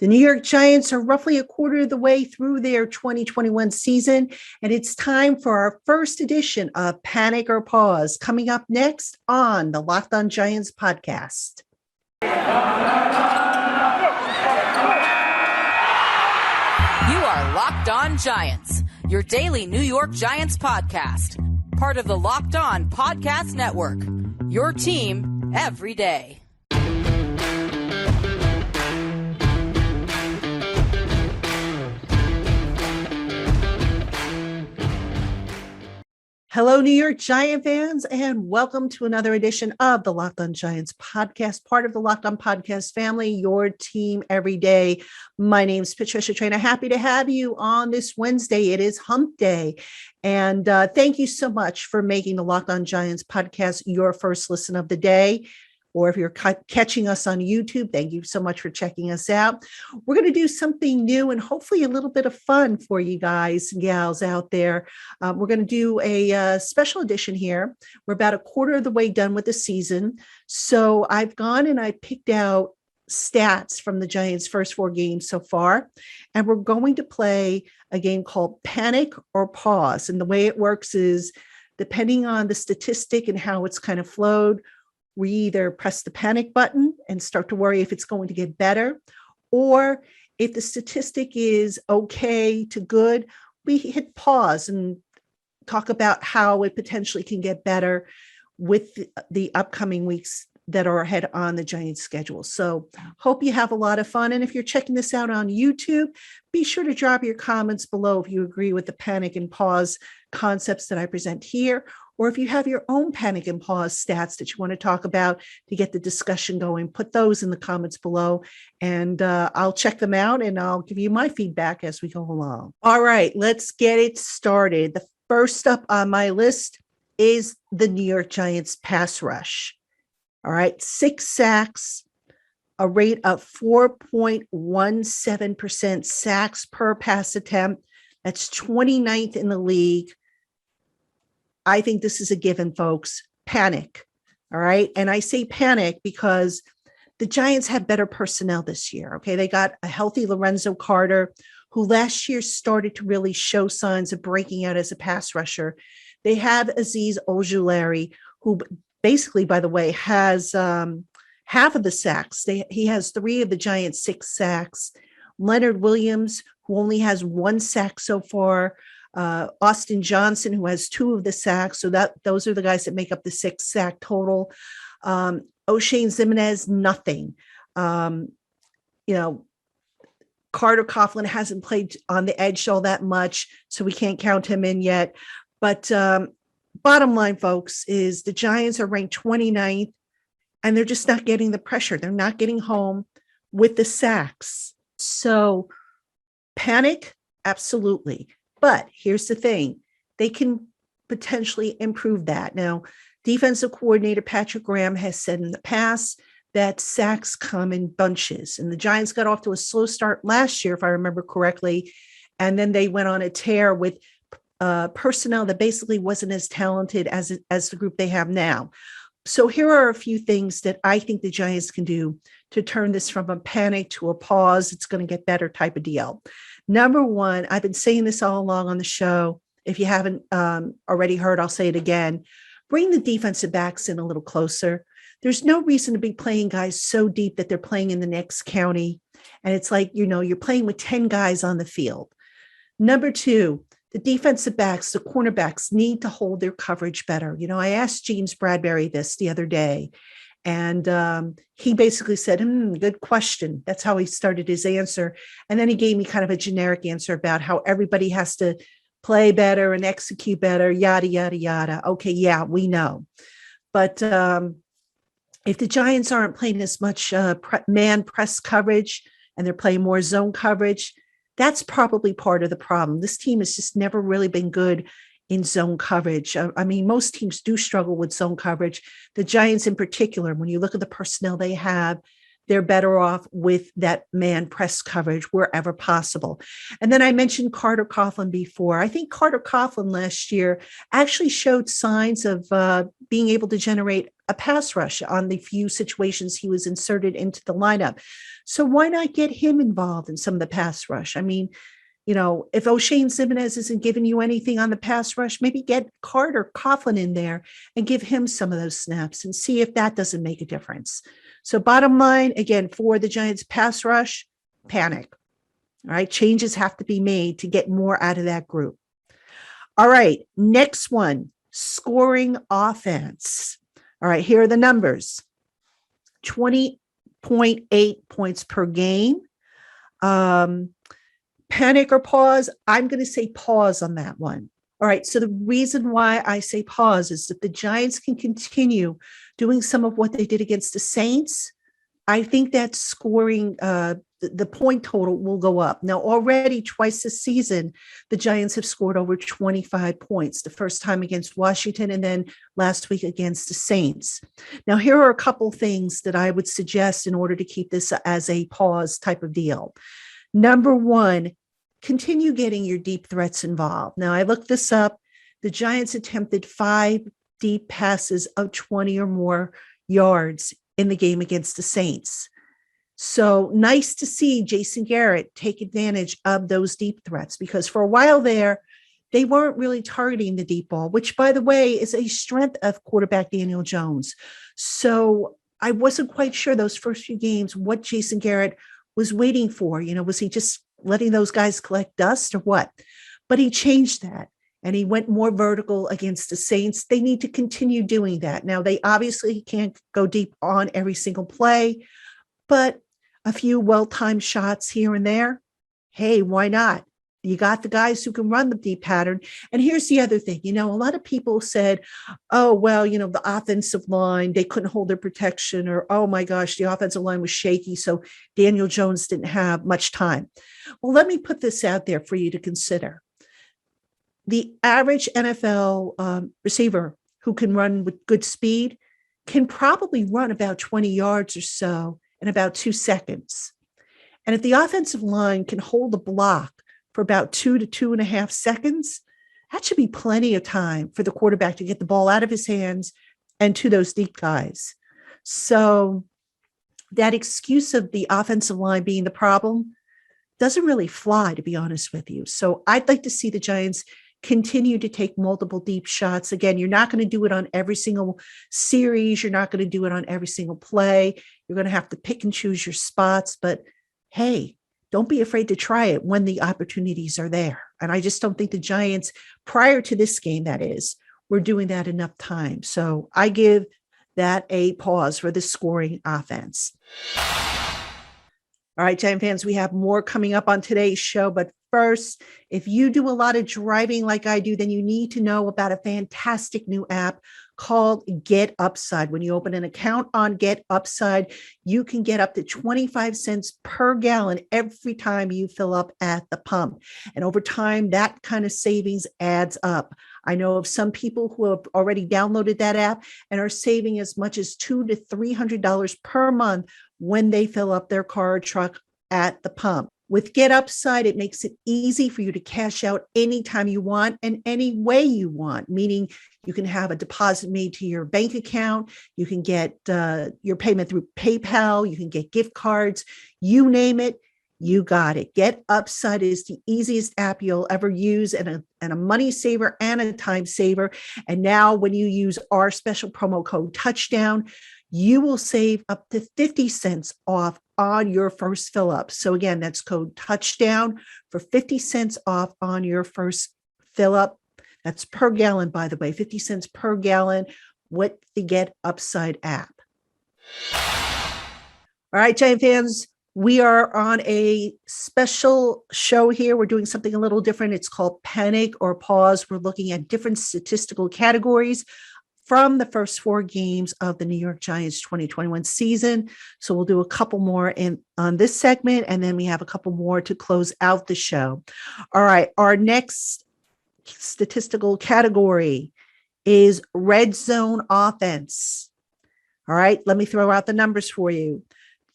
The New York Giants are roughly a quarter of the way through their 2021 season, and it's time for our first edition of Panic or Pause, coming up next on the Locked On Giants podcast. You are Locked On Giants, your daily New York Giants podcast, part of the Locked On Podcast Network, your team every day. Hello, New York Giant fans, and welcome to another edition of the Locked On Giants podcast, part of the Locked On Podcast family, your team every day. My name is Patricia Traina. Happy to have you on this Wednesday. It is Hump Day. And thank you so much for making the Locked On Giants podcast your first listen of the day. Or if you're catching us on YouTube, thank you so much for checking us out. We're going to do something new and hopefully a little bit of fun for you guys and gals out there. We're going to do a special edition here. We're about a quarter of the way done with the season. So I've gone and I picked out stats from the Giants' first 4 games so far. And we're going to play a game called Panic or Pause. And the way it works is depending on the statistic and how it's kind of flowed, we either press the panic button and start to worry if it's going to get better, or if the statistic is okay to good, we hit pause and talk about how it potentially can get better with the upcoming weeks that are ahead on the Giants schedule. So hope you have a lot of fun. And if you're checking this out on YouTube, be sure to drop your comments below if you agree with the panic and pause concepts that I present here, or if you have your own panic and pause stats that you want to talk about to get the discussion going, put those in the comments below and I'll check them out and I'll give you my feedback as we go along. All right, let's get it started. The first up on my list is the New York Giants pass rush. All right, 6 sacks, a rate of 4.17% sacks per pass attempt. That's 29th in the league. I think this is a given, folks. Panic. All right. And I say panic because the Giants have better personnel this year. Okay. They got a healthy Lorenzo Carter, who last year started to really show signs of breaking out as a pass rusher. They have Azeez Ojulari, who basically, by the way, has half of the sacks. He has 3 of the Giants' 6 sacks. Leonard Williams, who only has 1 sack so far. Austin Johnson, who has 2 of the sacks. So those are the guys that make up the 6 sack total. O'Shane Ximenez, nothing. Carter Coughlin hasn't played on the edge all that much, so we can't count him in yet. But bottom line, folks, is the Giants are ranked 29th, and they're just not getting the pressure. They're not getting home with the sacks. So panic, absolutely. But here's the thing. They can potentially improve that. Now, defensive coordinator Patrick Graham has said in the past that sacks come in bunches. And the Giants got off to a slow start last year, if I remember correctly. And then they went on a tear with personnel that basically wasn't as talented as the group they have now. So here are a few things that I think the Giants can do to turn this from a panic to a pause. It's going to get better type of deal. Number one, I've been saying this all along on the show. If you haven't already heard, I'll say it again. Bring the defensive backs in a little closer. There's no reason to be playing guys so deep that they're playing in the next county. And it's like, you're playing with 10 guys on the field. Number 2, the defensive backs, the cornerbacks need to hold their coverage better. I asked James Bradbury this the other day, and he basically said, good question. That's how he started his answer. And then he gave me kind of a generic answer about how everybody has to play better and execute better, yada, yada, yada. Okay, yeah, we know. But if the Giants aren't playing as much man press coverage and they're playing more zone coverage, that's probably part of the problem. This team has just never really been good in zone coverage. I mean, most teams do struggle with zone coverage. The Giants in particular, when you look at the personnel they have, they're better off with that man press coverage wherever possible. And then I mentioned Carter Coughlin before. I think Carter Coughlin last year actually showed signs of being able to generate a pass rush on the few situations he was inserted into the lineup. So why not get him involved in some of the pass rush? I mean, if O'Shane Ximines isn't giving you anything on the pass rush, maybe get Carter Coughlin in there and give him some of those snaps and see if that doesn't make a difference. So bottom line, again, for the Giants pass rush, panic. All right. Changes have to be made to get more out of that group. All right. Next one, scoring offense. All right. Here are the numbers. 20.8 points per game. Panic or pause? I'm going to say pause on that one. All right. So the reason why I say pause is that the Giants can continue doing some of what they did against the Saints. I think that scoring, the point total will go up. Now, already twice this season, the Giants have scored over 25 points, the first time against Washington and then last week against the Saints. Now, here are a couple things that I would suggest in order to keep this as a pause type of deal. Number one, continue getting your deep threats involved. Now, I looked this up. The Giants attempted 5 deep passes of 20 or more yards in the game against the Saints. So nice to see Jason Garrett take advantage of those deep threats, because for a while there, they weren't really targeting the deep ball, which, by the way, is a strength of quarterback Daniel Jones. So I wasn't quite sure those first few games what Jason Garrett was waiting for. Was he just letting those guys collect dust or what? But he changed that. And he went more vertical against the Saints. They need to continue doing that. Now, they obviously can't go deep on every single play, but a few well-timed shots here and there, hey, why not? You got the guys who can run the deep pattern. And here's the other thing. A lot of people said, oh, well, the offensive line, they couldn't hold their protection, or, oh my gosh, the offensive line was shaky, so Daniel Jones didn't have much time. Well, let me put this out there for you to consider. The average NFL receiver who can run with good speed can probably run about 20 yards or so in about 2 seconds. And if the offensive line can hold the block for about 2 to 2.5 seconds, that should be plenty of time for the quarterback to get the ball out of his hands and to those deep guys. So that excuse of the offensive line being the problem doesn't really fly, to be honest with you. So I'd like to see the Giants continue to take multiple deep shots. Again, you're not going to do it on every single series. You're not going to do it on every single play. You're going to have to pick and choose your spots. But hey, don't be afraid to try it when the opportunities are there. And I just don't think the Giants, prior to this game, that is, were doing that enough time. So I give that a pause for the scoring offense. All right, Giant fans, we have more coming up on today's show. But first, if you do a lot of driving like I do, then you need to know about a fantastic new app called Get Upside. When you open an account on Get Upside, you can get up to 25 cents per gallon every time you fill up at the pump. And over time, that kind of savings adds up. I know of some people who have already downloaded that app and are saving as much as $200 to $300 per month when they fill up their car or truck at the pump. With Get Upside, it makes it easy for you to cash out anytime you want and any way you want, meaning you can have a deposit made to your bank account. You can get your payment through PayPal. You can get gift cards. You name it, you got it. Get Upside is the easiest app you'll ever use, and a money saver and a time saver. And now when you use our special promo code Touchdown, you will save up to 50 cents off on your first fill up. So again, that's code Touchdown for 50 cents off on your first fill up. That's per gallon, by the way, 50 cents per gallon with the Get Upside app. All right, Giant fans, we are on a special show here. We're doing something a little different. It's called Panic or Pause. We're looking at different statistical categories from the first 4 games of the New York Giants 2021 season. So we'll do a couple more on this segment, and then we have a couple more to close out the show. All right, our next statistical category is red zone offense. All right, let me throw out the numbers for you.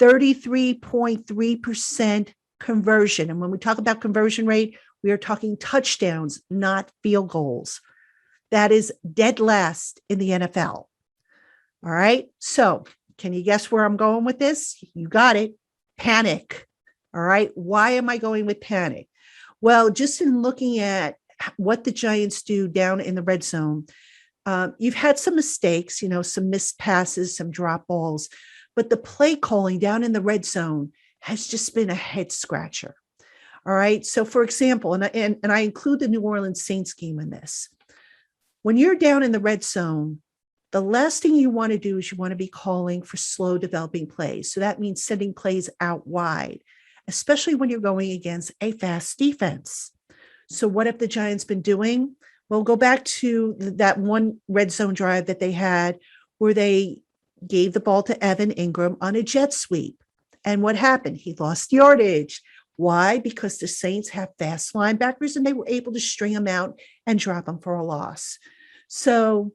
33.3% conversion. And when we talk about conversion rate, we are talking touchdowns, not field goals. That is dead last in the NFL. All right. So can you guess where I'm going with this? You got it. Panic. All right. Why am I going with panic? Well, just in looking at what the Giants do down in the red zone, you've had some mistakes, some missed passes, some drop balls, but the play calling down in the red zone has just been a head scratcher. All right. So, for example, and I include the New Orleans Saints game in this. When you're down in the red zone, the last thing you want to do is you want to be calling for slow developing plays. So that means sending plays out wide, especially when you're going against a fast defense. So what have the Giants been doing? Well, go back to that one red zone drive that they had where they gave the ball to Evan Ingram on a jet sweep. And what happened? He lost yardage. Why? Because the Saints have fast linebackers and they were able to string them out and drop them for a loss. So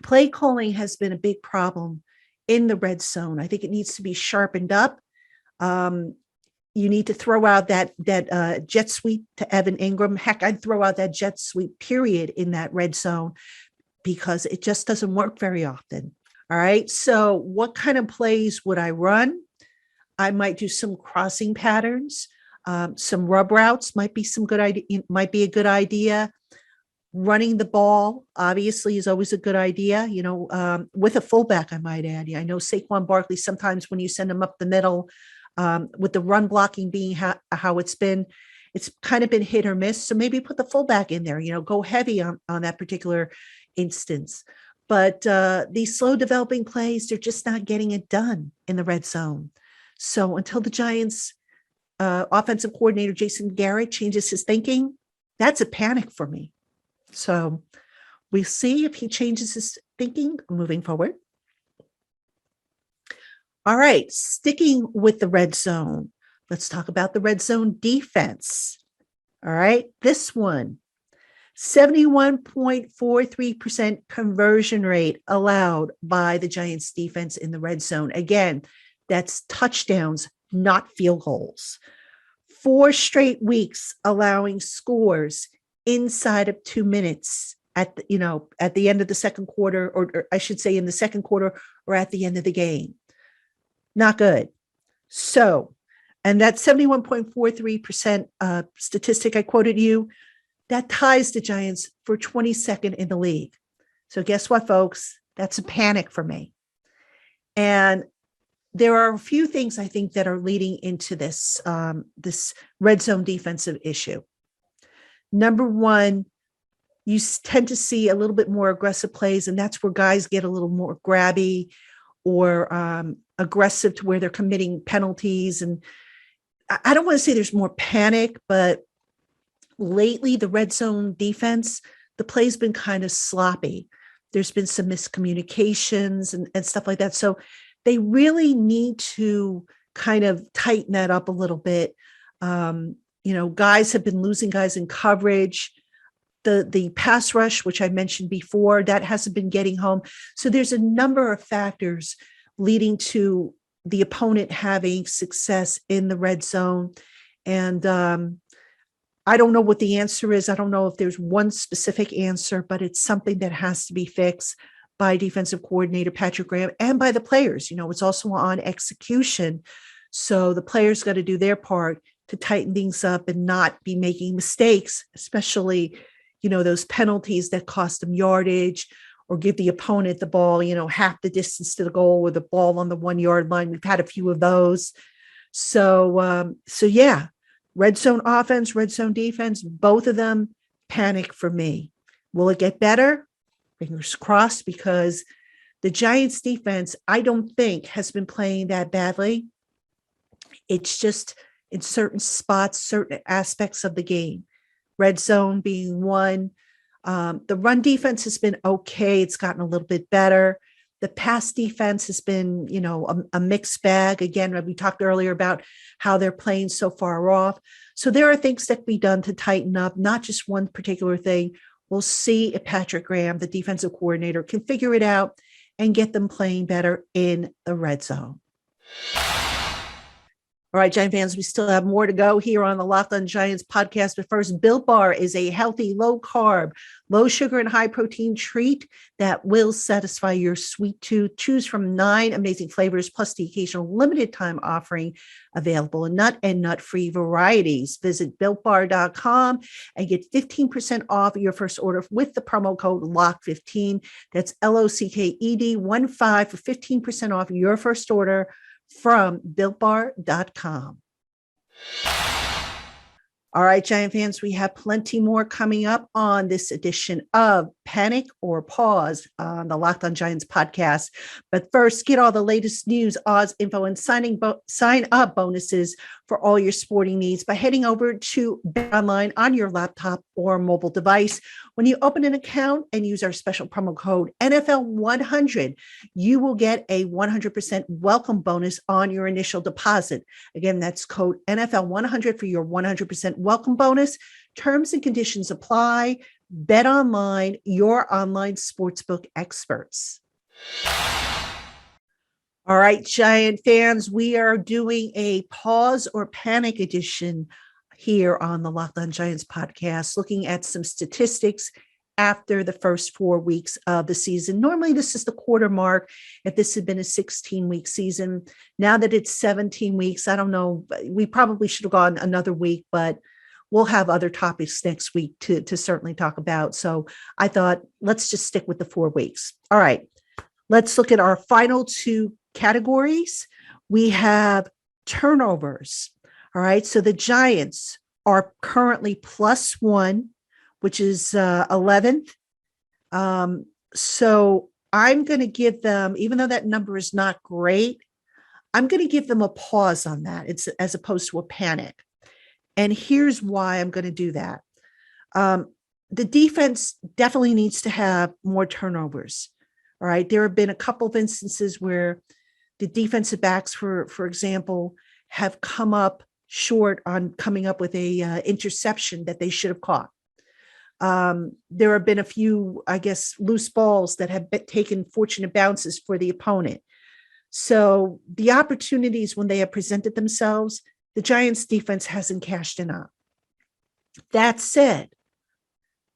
play calling has been a big problem in the red zone. I think it needs to be sharpened up. You need to throw out that jet sweep to Evan Ingram. Heck, I'd throw out that jet sweep period in that red zone because it just doesn't work very often. All right. So what kind of plays would I run? I might do some crossing patterns. Some rub routes might be a good idea. Running the ball, obviously, is always a good idea, with a fullback, I might add. I know Saquon Barkley, sometimes when you send him up the middle, with the run blocking being how it's kind of been hit or miss. So maybe put the fullback in there, go heavy on that particular instance. But these slow developing plays, they're just not getting it done in the red zone. So until the Giants offensive coordinator, Jason Garrett, changes his thinking, that's a panic for me. So we'll see if he changes his thinking moving forward. All right, sticking with the red zone, let's talk about the red zone defense. All right, this one, 71.43% conversion rate allowed by the Giants defense in the red zone. Again, that's touchdowns, not field goals. 4 straight weeks allowing scores inside of 2 minutes at the end of the second quarter, or I should say in the second quarter or at the end of the game. Not good. So, and that 71.43% statistic I quoted you, that ties the Giants for 22nd in the league. So guess what, folks? That's a panic for me. And there are a few things I think that are leading into this red zone defensive issue. Number one, you tend to see a little bit more aggressive plays, and that's where guys get a little more grabby or aggressive to where they're committing penalties. And I don't want to say there's more panic, but lately the red zone defense, the play's been kind of sloppy. There's been some miscommunications and stuff like that. So they really need to kind of tighten that up a little bit. Guys have been losing guys in coverage. The pass rush, which I mentioned before, that hasn't been getting home. So there's a number of factors leading to the opponent having success in the red zone. And I don't know what the answer is. I don't know if there's one specific answer, but it's something that has to be fixed by defensive coordinator Patrick Graham and by the players. It's also on execution. So the players got to do their part to tighten things up and not be making mistakes, especially, those penalties that cost them yardage or give the opponent the ball, half the distance to the goal with the ball on the 1 yard line. We've had a few of those. So yeah, red zone offense, red zone defense, both of them panic for me. Will it get better? Fingers crossed, because the Giants defense, I don't think, has been playing that badly. It's just in certain spots, certain aspects of the game. Red zone being one. The run defense has been okay. It's gotten a little bit better. The pass defense has been, a mixed bag. Again, we talked earlier about how they're playing so far off. So there are things that can be done to tighten up, not just one particular thing. We'll see if Patrick Graham, the defensive coordinator, can figure it out and get them playing better in the red zone. All right, Giant fans, we still have more to go here on the Locked On Giants podcast. But first, Built Bar is a healthy, low carb, low sugar, and high protein treat that will satisfy your sweet tooth. Choose from 9 amazing flavors, plus the occasional limited time offering available in nut and nut-free varieties. Visit BuiltBar.com and get 15% off your first order with the promo code LOCK15. That's LOCKED15 for 15% off your first order from BuiltBar.com. All right, Giant fans, we have plenty more coming up on this edition of Panic or Pause on the Locked On Giants podcast. But first, get all the latest news, odds, info, and sign up bonuses for all your sporting needs by heading over to BetOnline on your laptop or mobile device. When you open an account and use our special promo code NFL100, you will get a 100% welcome bonus on your initial deposit. Again, that's code NFL100 for your 100% welcome bonus. Terms and conditions apply. BetOnline, your online sportsbook experts. All right, Giant fans, we are doing a pause or panic edition here on the Locked On Giants podcast, looking at some statistics after the first 4 weeks of the season. Normally, this is the quarter mark. If this had been a 16-week season, now that it's 17 weeks, I don't know, we probably should have gone another week, but we'll have other topics next week to certainly talk about. So I thought, let's just stick with the 4 weeks. All right, let's look at our final 2 categories. We have turnovers. All right, so the Giants are currently +1, which is 11th. So I'm going to give them, even though that number is not great, I'm going to give them a pause on that. It's as opposed to a panic. And here's why I'm going to do that. The defense definitely needs to have more turnovers. All right, there have been a couple of instances where the defensive backs, for example, have come up short on coming up with a interception that they should have caught. There have been a few, I guess, loose balls that have taken fortunate bounces for the opponent. So the opportunities when they have presented themselves, the Giants defense hasn't cashed in on. That said,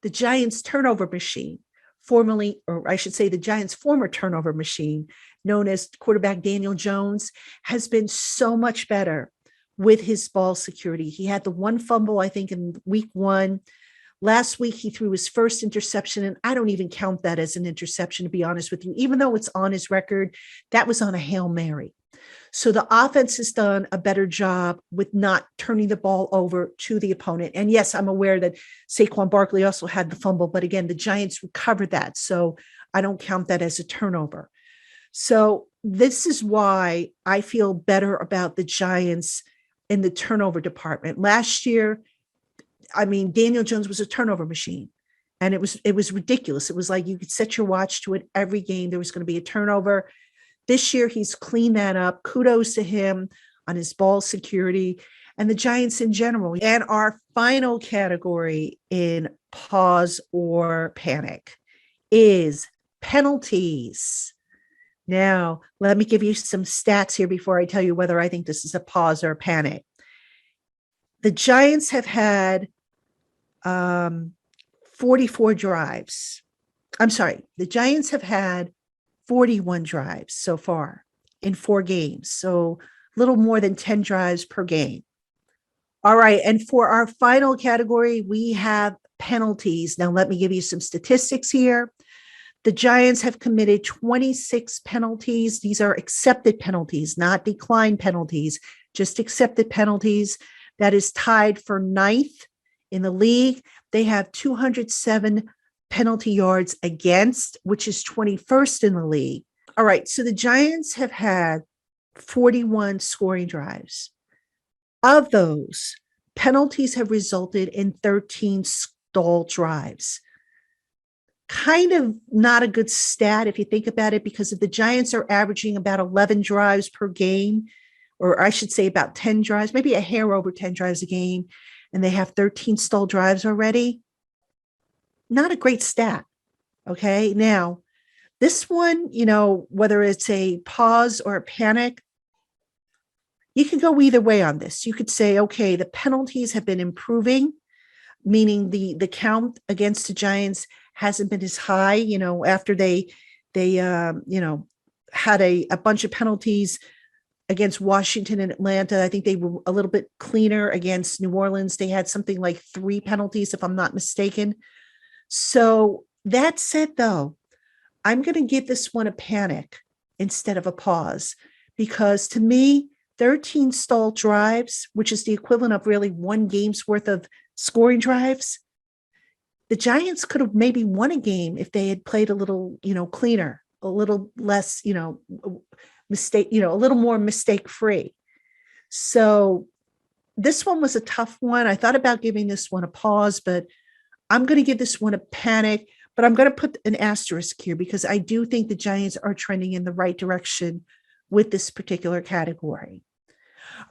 the Giants turnover machine, formerly, or I should say the Giants' former turnover machine, known as quarterback Daniel Jones, has been so much better with his ball security. He had the one fumble, I think, in week 1. Last week, he threw his first interception, and I don't even count that as an interception, to be honest with you. Even though it's on his record, that was on a Hail Mary. So the offense has done a better job with not turning the ball over to the opponent. And yes, I'm aware that Saquon Barkley also had the fumble, but again, the Giants recovered that. So I don't count that as a turnover. So this is why I feel better about the Giants in the turnover department. Last year, I mean, Daniel Jones was a turnover machine, and it was ridiculous. It was like you could set your watch to it every game. There was going to be a turnover. This year, he's cleaned that up. Kudos to him on his ball security and the Giants in general. And our final category in pause or panic is penalties. Now, let me give you some stats here before I tell you whether I think this is a pause or a panic. The Giants have had 44 drives. I'm sorry, the Giants have had 41 drives so far in 4 games. So a little more than 10 drives per game. All right. And for our final category, we have penalties. Now, let me give you some statistics here. The Giants have committed 26 penalties. These are accepted penalties, not declined penalties, just accepted penalties. That is tied for 9th in the league. They have 207 penalty yards against, which is 21st in the league. All right, so the Giants have had 41 scoring drives. Of those, penalties have resulted in 13 stalled drives. Kind of not a good stat if you think about it, because if the Giants are averaging about 11 drives per game, or I should say about 10 drives, maybe a hair over 10 drives a game, and they have 13 stalled drives already, not a great stat. Okay. Now, this one, whether it's a pause or a panic, you could go either way on this. You could say, okay, the penalties have been improving, meaning the count against the Giants hasn't been as high, after they had a bunch of penalties against Washington and Atlanta. I think they were a little bit cleaner against New Orleans. They had something like 3 penalties, if I'm not mistaken. So that said, though, I'm going to give this one a panic instead of a pause, because to me, 13 stalled drives, which is the equivalent of really 1 game's worth of scoring drives, the Giants could have maybe won a game if they had played a little, cleaner, a little less, mistake, a little more mistake free. So this one was a tough one. I thought about giving this one a pause, but I'm going to give this one a panic. But I'm going to put an asterisk here because I do think the Giants are trending in the right direction with this particular category.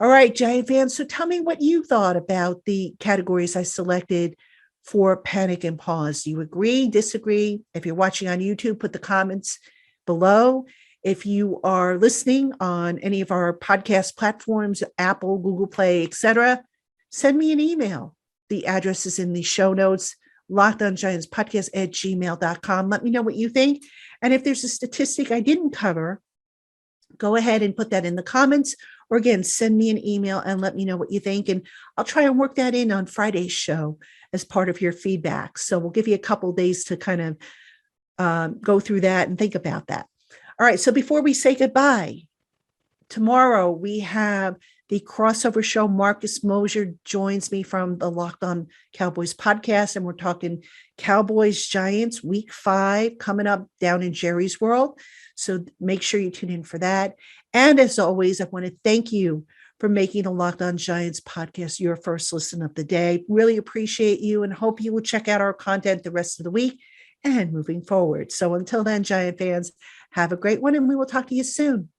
All right, Giant fans. So tell me what you thought about the categories I selected for panic and pause. Do you agree, disagree? If you're watching on YouTube, put the comments below. If you are listening on any of our podcast platforms, Apple, Google Play, etc., send me an email. The address is in the show notes, lockedongiantspodcast@gmail.com. Let me know what you think. And if there's a statistic I didn't cover, go ahead and put that in the comments, or again, send me an email and let me know what you think. And I'll try and work that in on Friday's show as part of your feedback. So we'll give you a couple of days to kind of go through that and think about that. All right. So before we say goodbye, tomorrow we have the crossover show. Marcus Mosier joins me from the Locked On Cowboys podcast, and we're talking Cowboys Giants week 5 coming up down in Jerry's World. So make sure you tune in for that. And as always, I want to thank you for making the Locked On Giants podcast your first listen of the day. Really appreciate you and hope you will check out our content the rest of the week and moving forward. So until then, Giant fans, have a great one, and we will talk to you soon.